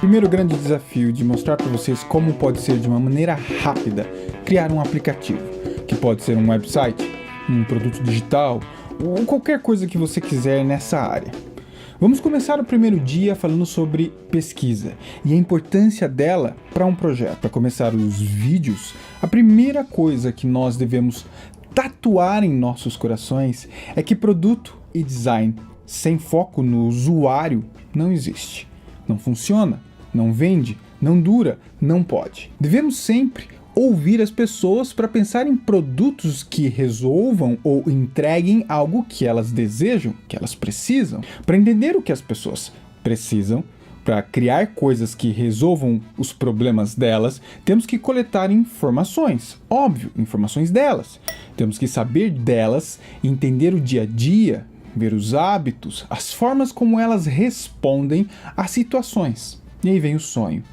Primeiro grande desafio de mostrar para vocês como pode ser de uma maneira rápida criar um aplicativo, que pode ser um website, um produto digital ou qualquer coisa que você quiser nessa área. Vamos começar o primeiro dia falando sobre pesquisa e a importância dela para um projeto. Para começar os vídeos, a primeira coisa que nós devemos tatuar em nossos corações é que produto e design sem foco no usuário não existe. Não funciona, não vende, não dura, não pode. Devemos sempre ouvir as pessoas para pensar em produtos que resolvam ou entreguem algo que elas desejam, que elas precisam. Para entender o que as pessoas precisam, para criar coisas que resolvam os problemas delas, temos que coletar informações, óbvio, informações delas. Temos que saber delas, entender o dia a dia, ver os hábitos, as formas como elas respondem às situações. E aí vem o sonho.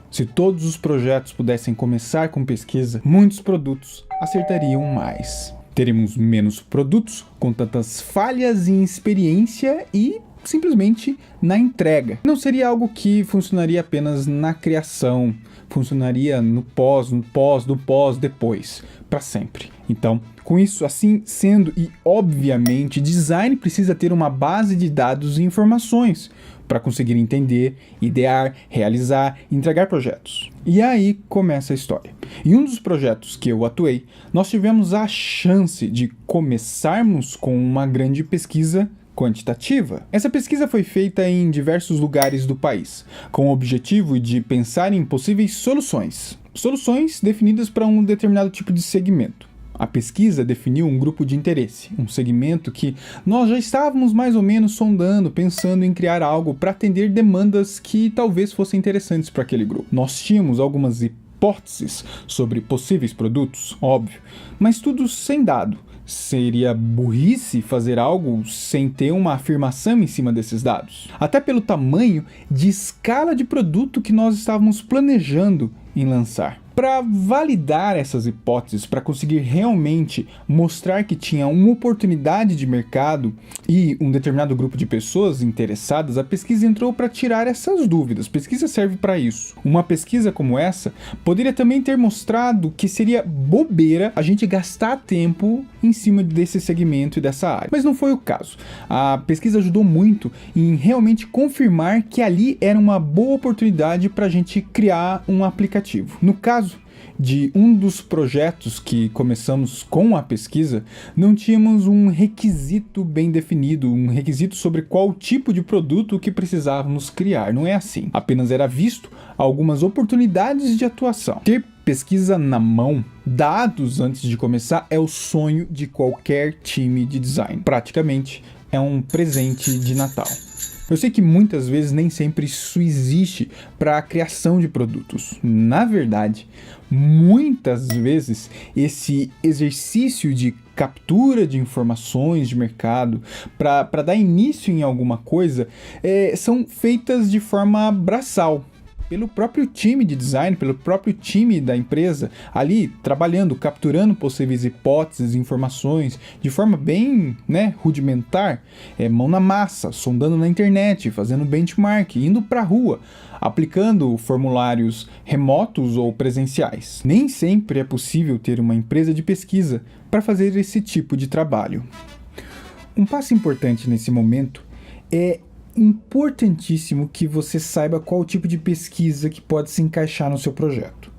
Se todos os projetos pudessem começar com pesquisa, muitos produtos acertariam mais. Teremos menos produtos com tantas falhas em experiência e simplesmente na entrega. Não seria algo que funcionaria apenas na criação, funcionaria no pós, depois, para sempre. Então, com isso assim sendo e obviamente, design precisa ter uma base de dados e informações para conseguir entender, idear, realizar e entregar projetos. E aí começa a história. Em um dos projetos que eu atuei, nós tivemos a chance de começarmos com uma grande pesquisa quantitativa. Essa pesquisa foi feita em diversos lugares do país, com o objetivo de pensar em possíveis soluções definidas para um determinado tipo de segmento. A pesquisa definiu um grupo de interesse, um segmento que nós já estávamos mais ou menos sondando, pensando em criar algo para atender demandas que talvez fossem interessantes para aquele grupo. Nós tínhamos algumas hipóteses sobre possíveis produtos, óbvio, mas tudo sem dado. Seria burrice fazer algo sem ter uma afirmação em cima desses dados. Até pelo tamanho de escala de produto que nós estávamos planejando em lançar. Para validar essas hipóteses, para conseguir realmente mostrar que tinha uma oportunidade de mercado e um determinado grupo de pessoas interessadas, a pesquisa entrou para tirar essas dúvidas. Pesquisa serve para isso. Uma pesquisa como essa poderia também ter mostrado que seria bobeira a gente gastar tempo em cima desse segmento e dessa área. Mas não foi o caso. A pesquisa ajudou muito em realmente confirmar que ali era uma boa oportunidade para a gente criar um aplicativo. No caso de um dos projetos que começamos com a pesquisa, não tínhamos um requisito bem definido, um requisito sobre qual tipo de produto que precisávamos criar. Não é assim. Apenas era visto algumas oportunidades de atuação. Ter pesquisa na mão, dados antes de começar, é o sonho de qualquer time de design. Praticamente é um presente de Natal. Eu sei que muitas vezes nem sempre isso existe para a criação de produtos. Na verdade, muitas vezes esse exercício de captura de informações de mercado para dar início em alguma coisa são feitas de forma braçal. Pelo próprio time de design, pelo próprio time da empresa, ali trabalhando, capturando possíveis hipóteses, informações, de forma bem rudimentar, mão na massa, sondando na internet, fazendo benchmark, indo para a rua, aplicando formulários remotos ou presenciais. Nem sempre é possível ter uma empresa de pesquisa para fazer esse tipo de trabalho. Um passo importante nesse momento é importantíssimo que você saiba qual tipo de pesquisa que pode se encaixar no seu projeto.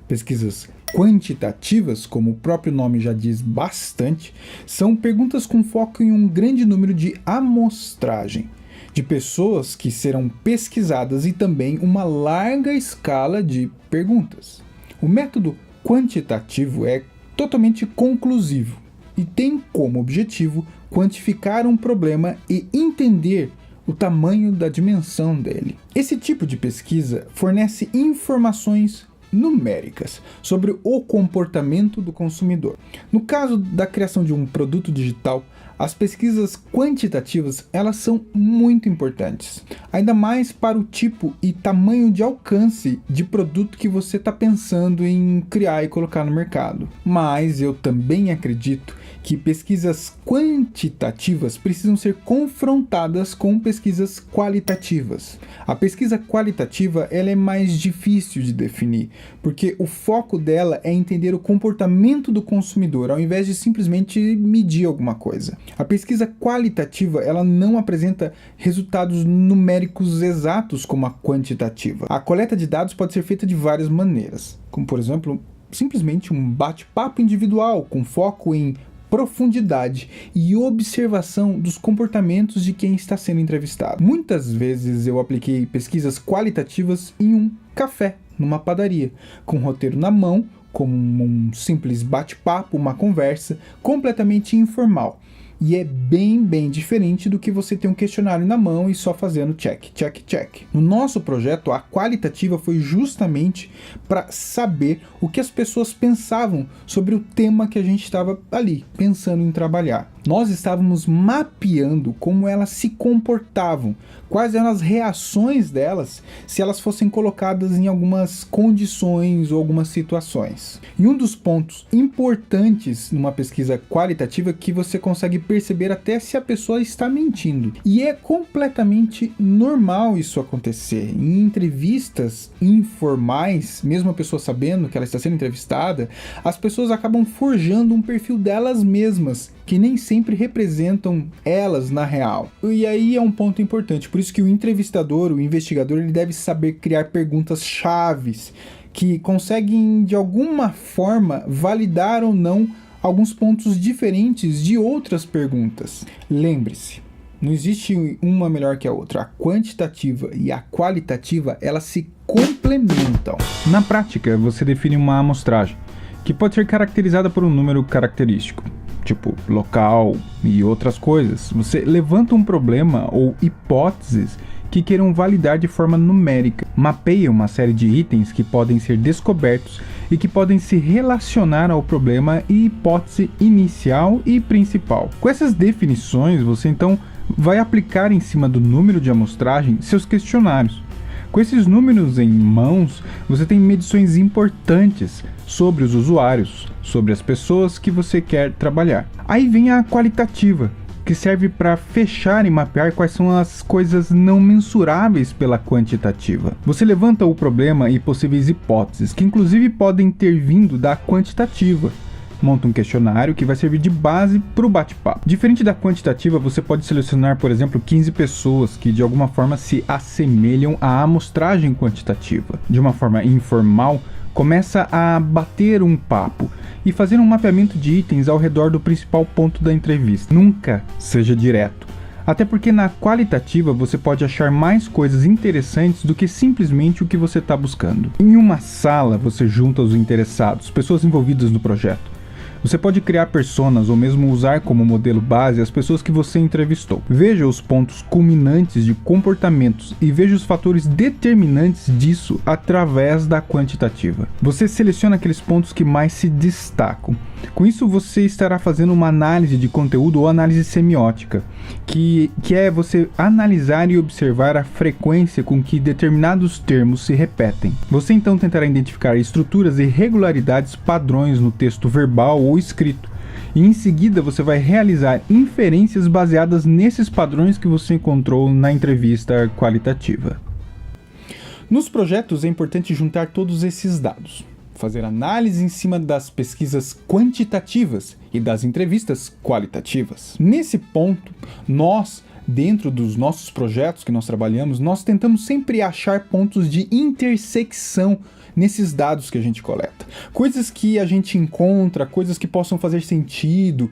Pesquisas quantitativas, como o próprio nome já diz bastante, são perguntas com foco em um grande número de amostragem, de pessoas que serão pesquisadas e também uma larga escala de perguntas. O método quantitativo é totalmente conclusivo e tem como objetivo quantificar um problema e entender o tamanho da dimensão dele. Esse tipo de pesquisa fornece informações numéricas sobre o comportamento do consumidor. No caso da criação de um produto digital, As pesquisas quantitativas, elas são muito importantes, ainda mais para o tipo e tamanho de alcance de produto que você está pensando em criar e colocar no mercado. Mas eu também acredito que pesquisas quantitativas precisam ser confrontadas com pesquisas qualitativas. A pesquisa qualitativa, ela é mais difícil de definir, porque o foco dela é entender o comportamento do consumidor, ao invés de simplesmente medir alguma coisa. A pesquisa qualitativa, ela não apresenta resultados numéricos exatos como a quantitativa. A coleta de dados pode ser feita de várias maneiras, como por exemplo, simplesmente um bate-papo individual com foco em profundidade e observação dos comportamentos de quem está sendo entrevistado. Muitas vezes eu apliquei pesquisas qualitativas em um café, numa padaria, com um roteiro na mão, como um simples bate-papo, uma conversa completamente informal. E é bem diferente do que você ter um questionário na mão e só fazendo check. No nosso projeto, a qualitativa foi justamente para saber o que as pessoas pensavam sobre o tema que a gente estava ali, pensando em trabalhar. Nós estávamos mapeando como elas se comportavam, quais eram as reações delas se elas fossem colocadas em algumas condições ou algumas situações. E um dos pontos importantes numa pesquisa qualitativa é que você consegue perceber até se a pessoa está mentindo. E é completamente normal isso acontecer. Em entrevistas informais, mesmo a pessoa sabendo que ela está sendo entrevistada, as pessoas acabam forjando um perfil delas mesmas, que nem sempre representam elas na real. E aí é um ponto importante, por isso que o entrevistador, o investigador, ele deve saber criar perguntas chaves que conseguem de alguma forma validar ou não alguns pontos diferentes de outras perguntas. Lembre-se, não existe uma melhor que a outra. A quantitativa e a qualitativa, elas se complementam. Na prática, você define uma amostragem, que pode ser caracterizada por um número característico, tipo local e outras coisas. Você levanta um problema ou hipóteses que queiram validar de forma numérica. Mapeia uma série de itens que podem ser descobertos e que podem se relacionar ao problema e hipótese inicial e principal. Com essas definições, você então vai aplicar em cima do número de amostragem seus questionários. Com esses números em mãos, você tem medições importantes sobre os usuários, sobre as pessoas que você quer trabalhar. Aí vem a qualitativa, que serve para fechar e mapear quais são as coisas não mensuráveis pela quantitativa. Você levanta o problema e possíveis hipóteses, que inclusive podem ter vindo da quantitativa. Monta um questionário que vai servir de base para o bate-papo. Diferente da quantitativa, você pode selecionar, por exemplo, 15 pessoas que de alguma forma se assemelham à amostragem quantitativa. De uma forma informal, começa a bater um papo e fazer um mapeamento de itens ao redor do principal ponto da entrevista. Nunca seja direto. Até porque na qualitativa você pode achar mais coisas interessantes do que simplesmente o que você está buscando. Em uma sala você junta os interessados, pessoas envolvidas no projeto. Você pode criar personas ou mesmo usar como modelo base as pessoas que você entrevistou. Veja os pontos culminantes de comportamentos e veja os fatores determinantes disso através da quantitativa. Você seleciona aqueles pontos que mais se destacam. Com isso você estará fazendo uma análise de conteúdo ou análise semiótica, que é você analisar e observar a frequência com que determinados termos se repetem. Você então tentará identificar estruturas e regularidades padrões no texto verbal ou escrito, e em seguida você vai realizar inferências baseadas nesses padrões que você encontrou na entrevista qualitativa. Nos projetos é importante juntar todos esses dados, fazer análise em cima das pesquisas quantitativas e das entrevistas qualitativas. Nesse ponto, dentro dos nossos projetos que nós trabalhamos, nós tentamos sempre achar pontos de intersecção nesses dados que a gente coleta. Coisas que a gente encontra, coisas que possam fazer sentido.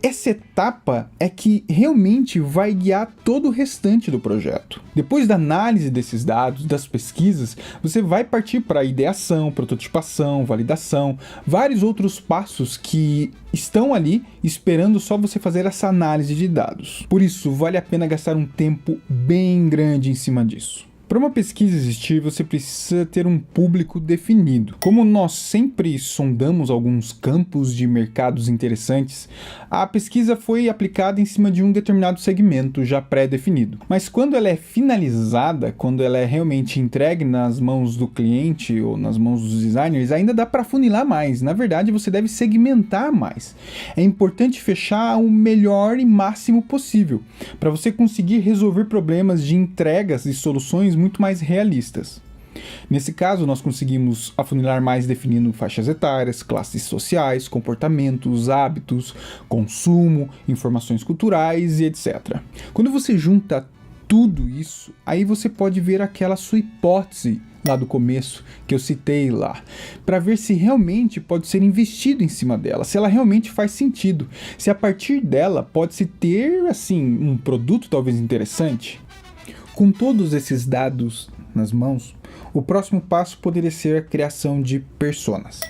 Essa etapa é que realmente vai guiar todo o restante do projeto. Depois da análise desses dados, das pesquisas, você vai partir para a ideação, prototipação, validação, vários outros passos que estão ali esperando só você fazer essa análise de dados. Por isso, vale a pena gastar um tempo bem grande em cima disso. Para uma pesquisa existir, você precisa ter um público definido. Como nós sempre sondamos alguns campos de mercados interessantes, a pesquisa foi aplicada em cima de um determinado segmento já pré-definido. Mas quando ela é finalizada, quando ela é realmente entregue nas mãos do cliente ou nas mãos dos designers, ainda dá para funilar mais. Na verdade, você deve segmentar mais. É importante fechar o melhor e máximo possível, para você conseguir resolver problemas de entregas e soluções muito mais realistas. Nesse caso, nós conseguimos afunilar mais definindo faixas etárias, classes sociais, comportamentos, hábitos, consumo, informações culturais e etc. Quando você junta tudo isso, aí você pode ver aquela sua hipótese lá do começo, que eu citei lá, para ver se realmente pode ser investido em cima dela, se ela realmente faz sentido, se a partir dela pode-se ter, assim, um produto talvez interessante. Com todos esses dados nas mãos, o próximo passo poderia ser a criação de personas.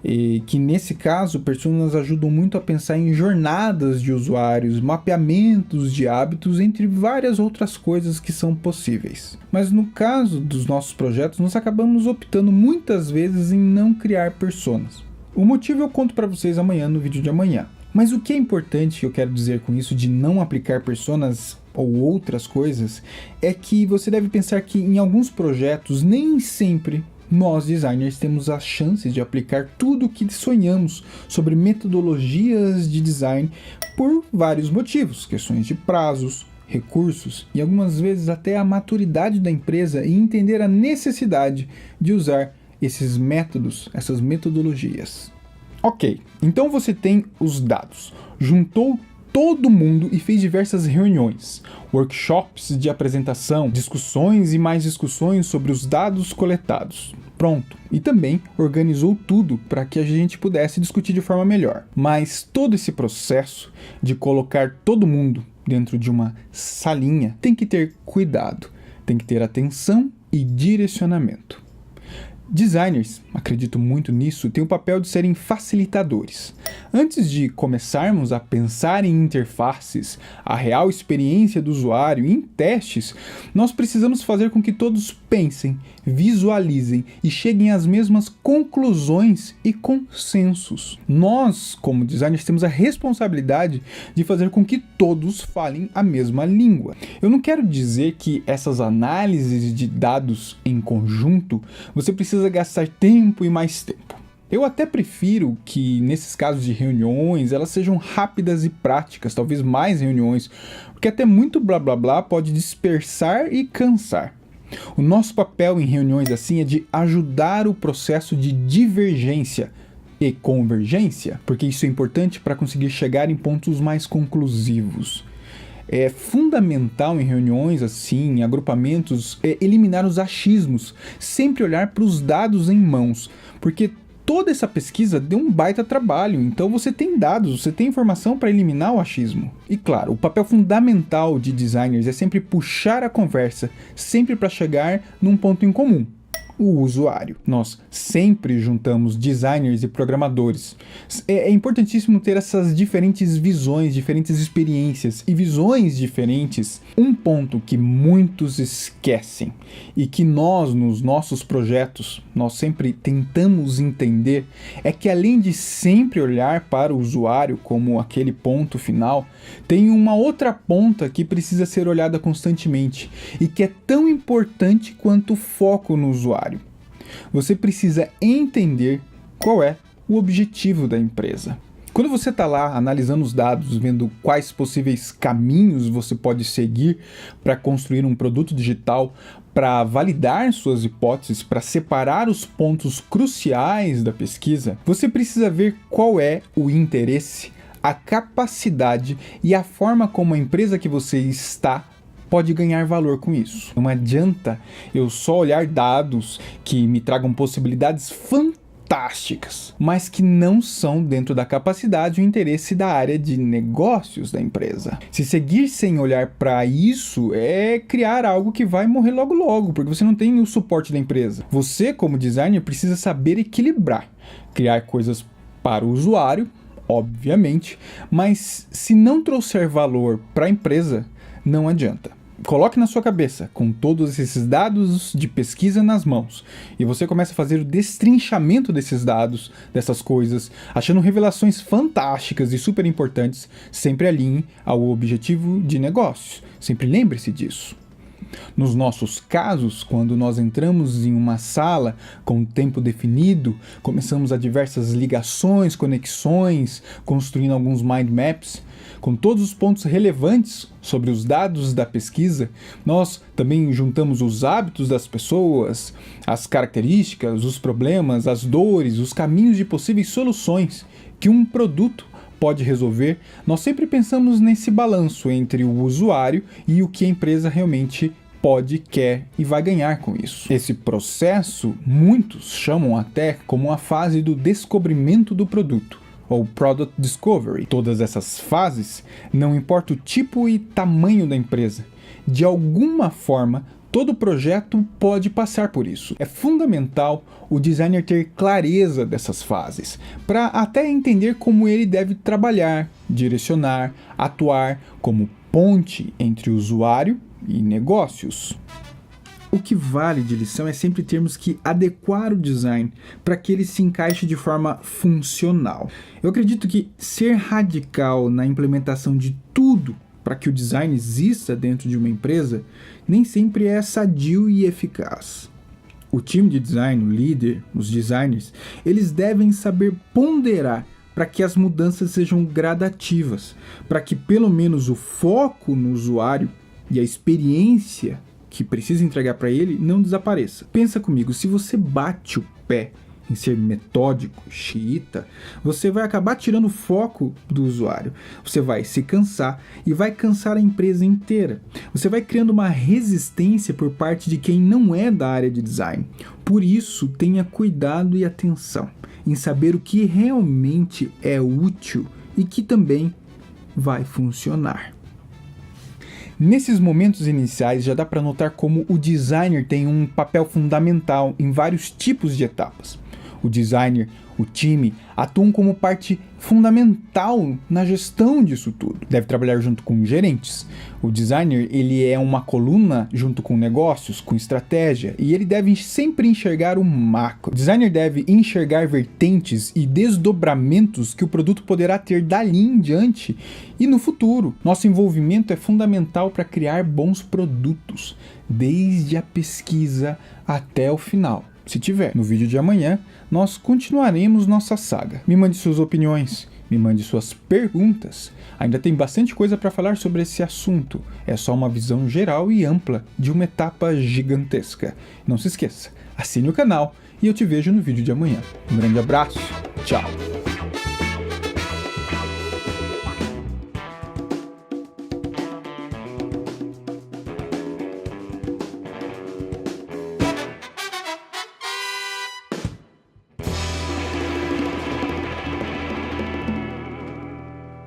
E que nesse caso, personas ajudam muito a pensar em jornadas de usuários, mapeamentos de hábitos, entre várias outras coisas que são possíveis. Mas no caso dos nossos projetos, nós acabamos optando muitas vezes em não criar personas. O motivo eu conto para vocês amanhã no vídeo de amanhã. Mas o que é importante que eu quero dizer com isso de não aplicar personas ou outras coisas é que você deve pensar que em alguns projetos nem sempre nós designers temos a chance de aplicar tudo o que sonhamos sobre metodologias de design por vários motivos, questões de prazos, recursos e algumas vezes até a maturidade da empresa e entender a necessidade de usar esses métodos, essas metodologias. Ok, então você tem os dados, juntou todo mundo e fez diversas reuniões, workshops de apresentação, discussões e mais discussões sobre os dados coletados. Pronto, e também organizou tudo para que a gente pudesse discutir de forma melhor. Mas todo esse processo de colocar todo mundo dentro de uma salinha tem que ter cuidado, tem que ter atenção e direcionamento. Designers, acredito muito nisso, têm o papel de serem facilitadores. Antes de começarmos a pensar em interfaces, a real experiência do usuário e em testes, nós precisamos fazer com que todos pensem, visualizem e cheguem às mesmas conclusões e consensos. Nós, como designers, temos a responsabilidade de fazer com que todos falem a mesma língua. Eu não quero dizer que essas análises de dados em conjunto, você precisa gastar tempo e mais tempo. Eu até prefiro que, nesses casos de reuniões, elas sejam rápidas e práticas, talvez mais reuniões, porque até muito blá blá blá pode dispersar e cansar. O nosso papel em reuniões assim é de ajudar o processo de divergência e convergência, porque isso é importante para conseguir chegar em pontos mais conclusivos. É fundamental em reuniões assim, em agrupamentos, eliminar os achismos, sempre olhar para os dados em mãos, porque toda essa pesquisa deu um baita trabalho, então você tem dados, você tem informação para eliminar o achismo. E claro, o papel fundamental de designers é sempre puxar a conversa, sempre para chegar num ponto em comum. O usuário. Nós sempre juntamos designers e programadores. É importantíssimo ter essas diferentes visões, diferentes experiências e visões diferentes. Um ponto que muitos esquecem e que nós, nos nossos projetos, nós sempre tentamos entender é que além de sempre olhar para o usuário como aquele ponto final, tem uma outra ponta que precisa ser olhada constantemente e que é tão importante quanto o foco no usuário. Você precisa entender qual é o objetivo da empresa. Quando você está lá analisando os dados, vendo quais possíveis caminhos você pode seguir para construir um produto digital, para validar suas hipóteses, para separar os pontos cruciais da pesquisa, você precisa ver qual é o interesse, a capacidade e a forma como a empresa que você está pode ganhar valor com isso. Não adianta eu só olhar dados que me tragam possibilidades fantásticas, mas que não são dentro da capacidade e interesse da área de negócios da empresa. Se seguir sem olhar para isso é criar algo que vai morrer logo logo, porque você não tem o suporte da empresa. Você, como designer, precisa saber equilibrar, criar coisas para o usuário, obviamente, mas se não trouxer valor para a empresa, não adianta. coloque na sua cabeça, com todos esses dados de pesquisa nas mãos, e você começa a fazer o destrinchamento desses dados, dessas coisas, achando revelações fantásticas e super importantes, sempre alinhe ao objetivo de negócio. Sempre lembre-se disso. Nos nossos casos, quando nós entramos em uma sala com tempo definido, começamos a diversas ligações, conexões, construindo alguns mind maps, com todos os pontos relevantes sobre os dados da pesquisa, nós também juntamos os hábitos das pessoas, as características, os problemas, as dores, os caminhos de possíveis soluções que um produto pode resolver. Nós sempre pensamos nesse balanço entre o usuário e o que a empresa realmente pode, quer e vai ganhar com isso. Esse processo, muitos chamam até como a fase do descobrimento do produto, ou Product Discovery. Todas essas fases, não importa o tipo e tamanho da empresa, de alguma forma, todo projeto pode passar por isso. É fundamental o designer ter clareza dessas fases, para até entender como ele deve trabalhar, direcionar, atuar como ponte entre usuário e negócios. O que vale de lição é sempre termos que adequar o design para que ele se encaixe de forma funcional. Eu acredito que ser radical na implementação de tudo para que o design exista dentro de uma empresa nem sempre é sadio e eficaz. O time de design, o líder, os designers, eles devem saber ponderar para que as mudanças sejam gradativas, para que pelo menos o foco no usuário e a experiência que precisa entregar para ele não desapareça. Pensa comigo, se você bate o pé em ser metódico, xiita, você vai acabar tirando o foco do usuário. Você vai se cansar e vai cansar a empresa inteira. Você vai criando uma resistência por parte de quem não é da área de design. Por isso, tenha cuidado e atenção em saber o que realmente é útil e que também vai funcionar. Nesses momentos iniciais já dá para notar como o designer tem um papel fundamental em vários tipos de etapas. O designer, o time, atuam como parte fundamental na gestão disso tudo. Deve trabalhar junto com gerentes. O designer, ele é uma coluna junto com negócios, com estratégia, e ele deve sempre enxergar o macro. O designer deve enxergar vertentes e desdobramentos que o produto poderá ter dali em diante e no futuro. Nosso envolvimento é fundamental para criar bons produtos, desde a pesquisa até o final. Se tiver. No vídeo de amanhã, nós continuaremos nossa saga. Me mande suas opiniões, me mande suas perguntas. Ainda tem bastante coisa para falar sobre esse assunto. É só uma visão geral e ampla de uma etapa gigantesca. Não se esqueça, assine o canal e eu te vejo no vídeo de amanhã. Um grande abraço, tchau!